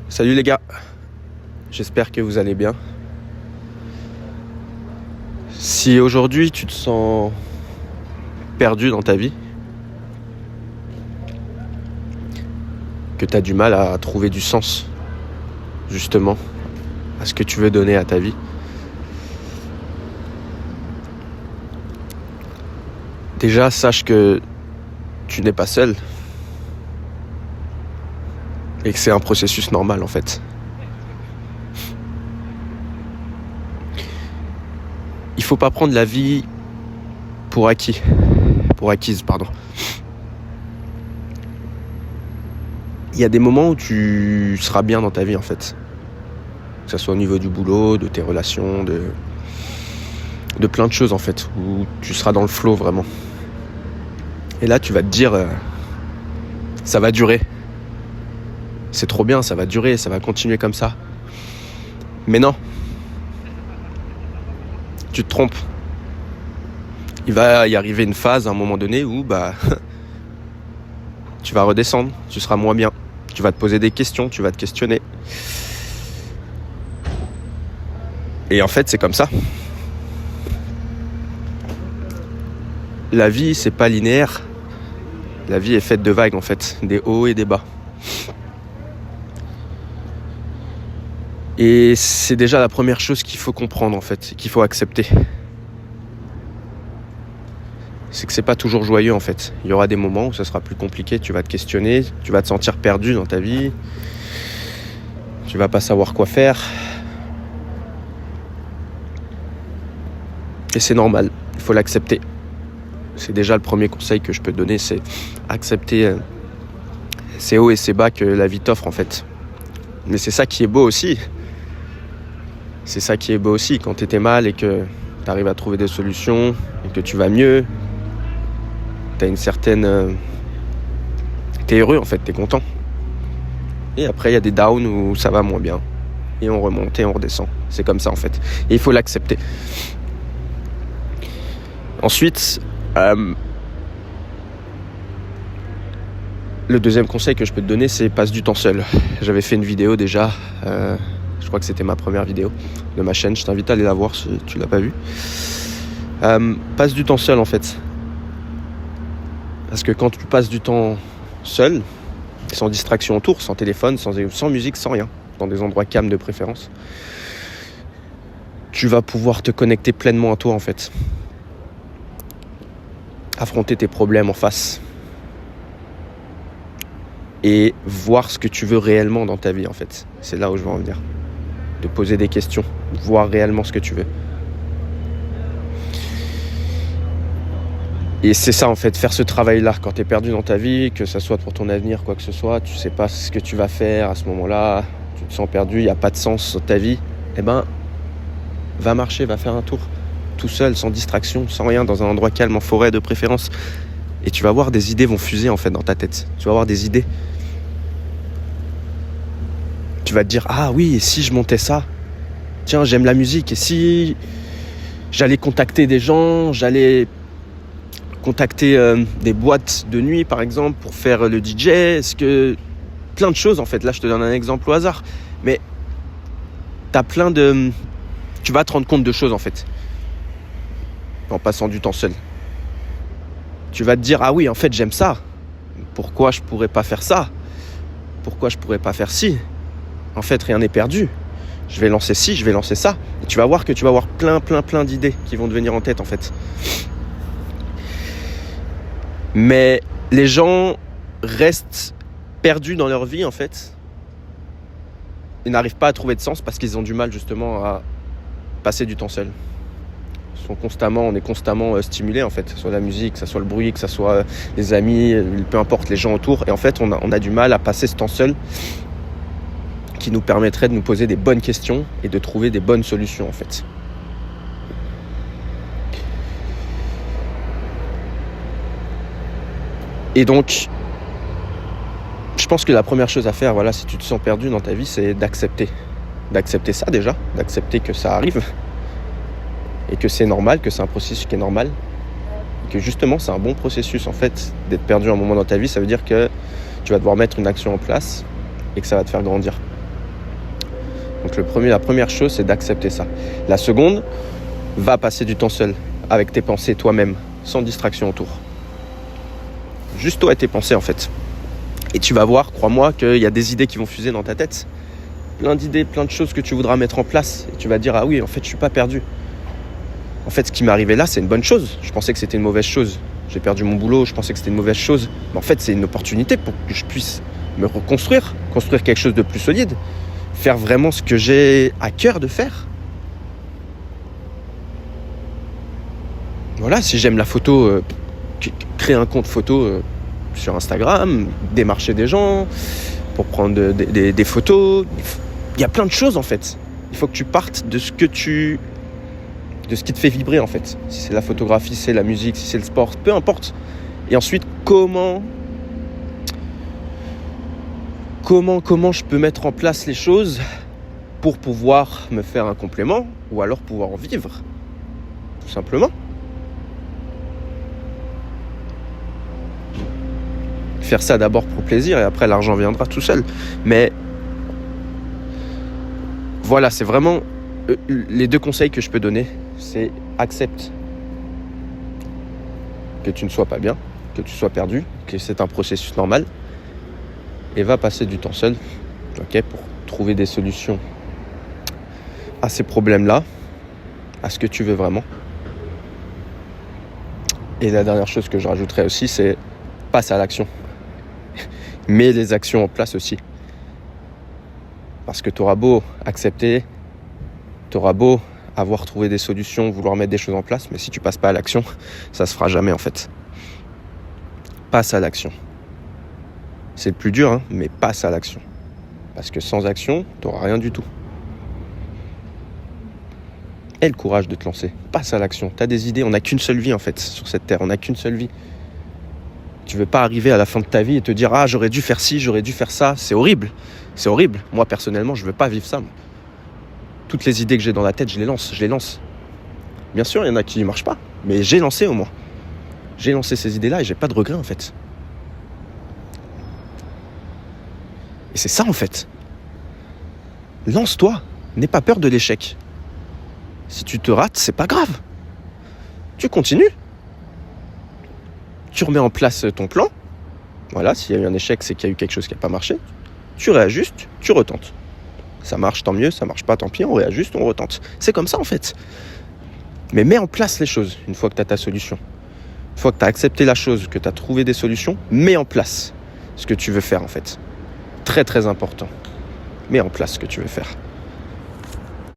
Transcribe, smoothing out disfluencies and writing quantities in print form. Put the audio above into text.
Salut les gars, j'espère que vous allez bien. Si aujourd'hui tu te sens perdu dans ta vie, que tu as du mal à trouver du sens justement à ce que tu veux donner à ta vie, déjà sache que tu n'es pas seul et que c'est un processus normal en fait. Il faut pas prendre la vie pour acquise. Il y a des moments où tu seras bien dans ta vie en fait. Que ce soit au niveau du boulot, de tes relations, de plein de choses en fait, où tu seras dans le flow vraiment. Et là tu vas te dire, ça va durer. C'est trop bien, ça va durer, ça va continuer comme ça. Mais non. Tu te trompes. Il va y arriver une phase à un moment donné où tu vas redescendre, tu seras moins bien. Tu vas te poser des questions, tu vas te questionner. Et en fait, c'est comme ça. La vie, c'est pas linéaire. La vie est faite de vagues en fait, des hauts et des bas. Et c'est déjà la première chose qu'il faut comprendre en fait, qu'il faut accepter. C'est que c'est pas toujours joyeux en fait. Il y aura des moments où ça sera plus compliqué, tu vas te questionner, tu vas te sentir perdu dans ta vie, tu vas pas savoir quoi faire. Et c'est normal, il faut l'accepter. C'est déjà le premier conseil que je peux te donner, c'est accepter ces hauts et ces bas que la vie t'offre en fait. Mais c'est ça qui est beau aussi. C'est ça qui est beau aussi, quand t'étais mal et que t'arrives à trouver des solutions et que tu vas mieux. T'as une certaine... T'es heureux en fait, t'es content. Et après il y a des downs où ça va moins bien. Et on remonte et on redescend. C'est comme ça en fait. Et il faut l'accepter. Ensuite, le deuxième conseil que je peux te donner, c'est passe du temps seul. J'avais fait une vidéo déjà, je crois que c'était ma première vidéo de ma chaîne. Je t'invite à aller la voir si tu l'as pas vue. Passe du temps seul en fait. Parce que quand tu passes du temps seul, sans distraction autour, sans téléphone, sans musique, sans rien, dans des endroits calmes de préférence, tu vas pouvoir te connecter pleinement à toi en fait. Affronter tes problèmes en face. Et voir ce que tu veux réellement dans ta vie en fait. C'est là où je veux en venir. De poser des questions, voir réellement ce que tu veux. Et c'est ça en fait, faire ce travail-là quand tu es perdu dans ta vie, que ça soit pour ton avenir, quoi que ce soit, tu sais pas ce que tu vas faire à ce moment-là, tu te sens perdu, il n'y a pas de sens dans ta vie, va marcher, va faire un tour, tout seul, sans distraction, sans rien, dans un endroit calme, en forêt de préférence. Et tu vas voir, des idées vont fuser en fait dans ta tête. Tu vas avoir des idées. Tu vas te dire, ah oui, et si je montais ça ? Tiens, j'aime la musique, et si j'allais contacter des gens, j'allais contacter des boîtes de nuit par exemple pour faire le DJ, est-ce que... Plein de choses en fait, là je te donne un exemple au hasard, mais tu vas te rendre compte de choses en fait, en passant du temps seul. Tu vas te dire, ah oui en fait j'aime ça, pourquoi je pourrais pas faire ça, pourquoi je pourrais pas faire ci, en fait rien n'est perdu, je vais lancer ci, je vais lancer ça, et tu vas voir que tu vas avoir plein d'idées qui vont te venir en tête en fait. Mais les gens restent perdus dans leur vie en fait. Ils n'arrivent pas à trouver de sens parce qu'ils ont du mal justement à passer du temps seul. On est constamment stimulés en fait, que ce soit la musique, que ce soit le bruit, que ce soit les amis, peu importe, les gens autour. Et en fait on a du mal à passer ce temps seul qui nous permettrait de nous poser des bonnes questions et de trouver des bonnes solutions en fait. Et donc, je pense que la première chose à faire, si tu te sens perdu dans ta vie, c'est d'accepter. D'accepter ça déjà, d'accepter que ça arrive. Et que c'est normal, que c'est un processus qui est normal. Et que justement, c'est un bon processus en fait, d'être perdu un moment dans ta vie. Ça veut dire que tu vas devoir mettre une action en place et que ça va te faire grandir. Donc la première chose, c'est d'accepter ça. La seconde, va passer du temps seul, avec tes pensées toi-même, sans distraction autour. Juste toi et tes pensées en fait. Et tu vas voir, crois-moi, qu'il y a des idées qui vont fuser dans ta tête. Plein d'idées, plein de choses que tu voudras mettre en place. Et tu vas dire, ah oui, en fait, je suis pas perdu. En fait, ce qui m'est arrivé là, c'est une bonne chose. Je pensais que c'était une mauvaise chose. J'ai perdu mon boulot, je pensais que c'était une mauvaise chose. Mais en fait, c'est une opportunité pour que je puisse me reconstruire, construire quelque chose de plus solide, faire vraiment ce que j'ai à cœur de faire. Voilà, si j'aime la photo, créer un compte photo sur Instagram, démarcher des gens pour prendre des photos. Il y a plein de choses en fait. Il faut que tu partes de ce qui te fait vibrer en fait. Si c'est la photographie, si c'est la musique, si c'est le sport, peu importe. Et ensuite, comment je peux mettre en place les choses pour pouvoir me faire un complément ou alors pouvoir en vivre, tout simplement. Faire ça d'abord pour plaisir et après l'argent viendra tout seul. Mais voilà, c'est vraiment les deux conseils que je peux donner. C'est accepte que tu ne sois pas bien, que tu sois perdu, que c'est un processus normal et va passer du temps seul, pour trouver des solutions à ces problèmes-là, à ce que tu veux vraiment. Et la dernière chose que je rajouterais aussi, c'est passe à l'action. Mets les actions en place aussi. Parce que tu auras beau accepter, tu auras beau avoir trouvé des solutions, vouloir mettre des choses en place, mais si tu passes pas à l'action, ça se fera jamais en fait. Passe à l'action. C'est le plus dur, mais passe à l'action. Parce que sans action, tu n'auras rien du tout. Aie le courage de te lancer. Passe à l'action. Tu as des idées, on n'a qu'une seule vie en fait sur cette terre, on n'a qu'une seule vie. Tu veux pas arriver à la fin de ta vie et te dire « Ah, j'aurais dû faire ci, j'aurais dû faire ça ». C'est horrible. C'est horrible. Moi, personnellement, je veux pas vivre ça. Toutes les idées que j'ai dans la tête, je les lance. Bien sûr, il y en a qui ne marchent pas, mais j'ai lancé au moins. J'ai lancé ces idées-là et j'ai pas de regrets en fait. Et c'est ça en fait. Lance-toi. N'aie pas peur de l'échec. Si tu te rates, c'est pas grave. Tu continues. Tu remets en place ton plan. Voilà, s'il y a eu un échec, c'est qu'il y a eu quelque chose qui n'a pas marché. Tu réajustes, tu retentes. Ça marche, tant mieux. Ça marche pas, tant pis. On réajuste, on retente. C'est comme ça en fait. Mais mets en place les choses une fois que tu as ta solution. Une fois que tu as accepté la chose, que tu as trouvé des solutions, mets en place ce que tu veux faire en fait. Très très important. Mets en place ce que tu veux faire.